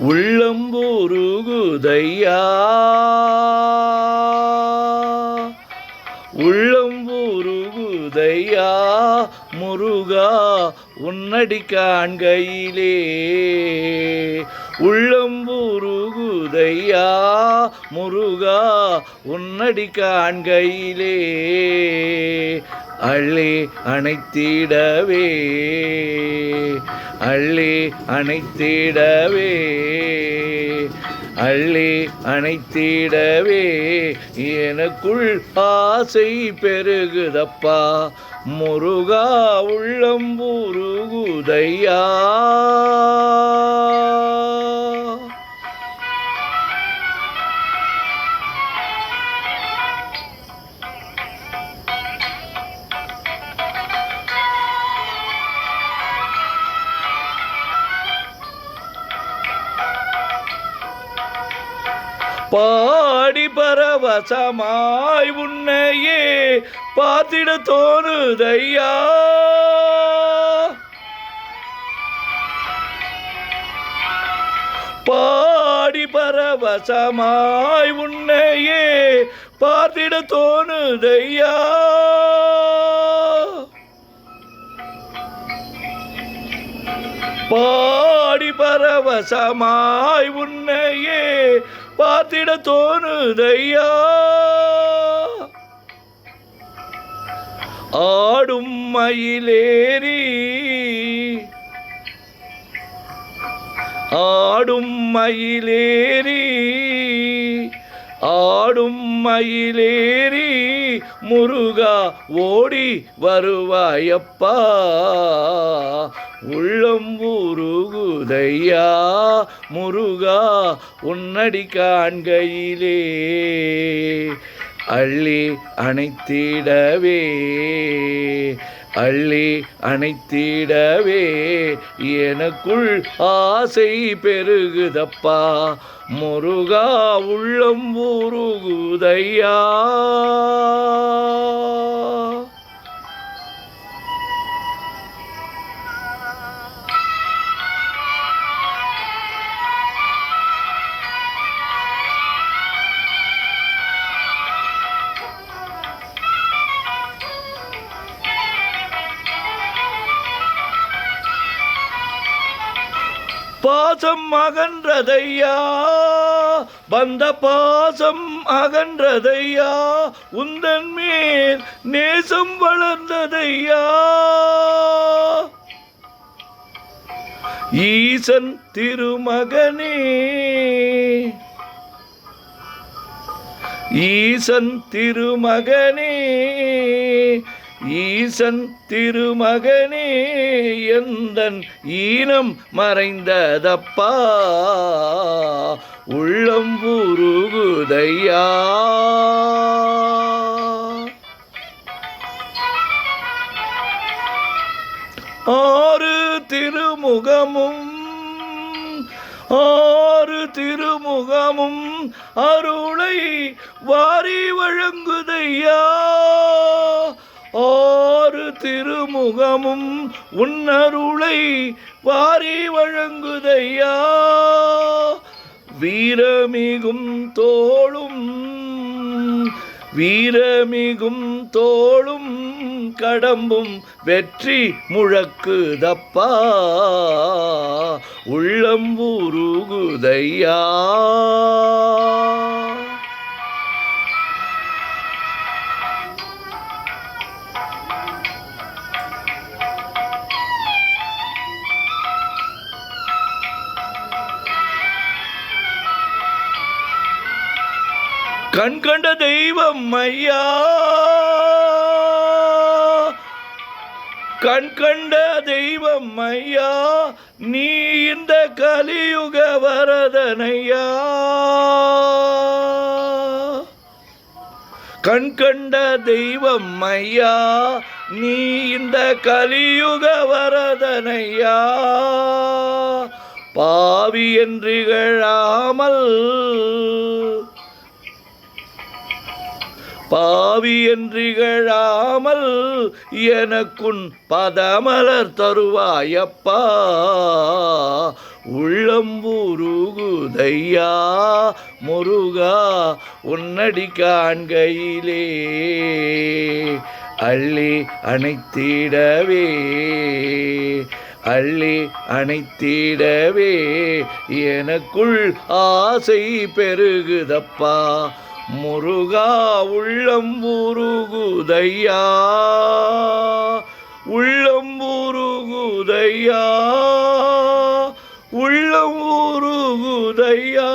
உள்ளம் உருகுதையா உள்ளம் உருகுதையா முருகா உன்னடி காண்கையிலே உள்ளம் உருகுதையா முருகா உன்னடி காண்கையிலே அள்ளி அணைத்திடவே அள்ளி அணைத்திடவே அள்ளி அணைத்திடவே எனக்குள் ஆசை பெருகுதப்பா முருகா உள்ளம் உருகுதையா பாடி பரவசமாய் உன்னையே பார்த்திட தோணுதையா பாடி பரவசமாய் உன்னையே பார்த்திட தோணுதையா பாடி பரவசமாய் உன்னையே பார்த்திட தோணுதையா ஆடும் மயிலேறி ஆடும் மயிலேறி ஆடும் மயிலேறி முருகா ஓடி வருவாயப்பா உள்ளம் உருகுதையா முருகா உன்னடி காண்கையிலே அள்ளி அணைத்திடவே அள்ளி அணைத்திடவே எனக்குள் ஆசை பெருகுதப்பா முருகா உள்ளம் உருகுதையா பாசம் அகன்றதையா வந்த பாசம் அகன்றதையா உந்தன் மேல் நேசம் வளர்ந்ததையா ஈசன் திருமகனே ஈசன் திருமகனே ஈசன் திருமகனே எந்தன் ஈனம் மறைந்ததப்பா உள்ளம் உருகுதையா ஆறு திருமுகமும் ஆறு திருமுகமும் அருளை வாரி வழங்குதையா ஆறு திருமுகமும் உன்னருளை வாரி வழங்குதையா வீரமிகும் தோளும் வீரமிகும் தோளும் கடம்பும் வெற்றி முழக்குதப்பா உள்ளம் உருகுதையா கண் கண்ட தெய்வம் ஐயா கண் கண்ட தெய்வம் ஐயா நீ இந்த கலியுக வரதனையா கண் கண்ட தெய்வம் ஐயா நீ இந்த கலியுக வரதனையா பாவி என்று இகழாமல் பாவி என்றிகழாமல் எனக்குன் பதமலர் தருவாயப்பா உள்ளம்புருகுதையா முருகா உன்னடி காண்கையிலே அள்ளி அணைத்திடவே அள்ளி அணைத்திடவே எனக்குள் ஆசை பெருகுதப்பா முருகா உள்ளம்புருகுதையா உள்ளம்புருகுதையா உள்ளம்புருகுதையா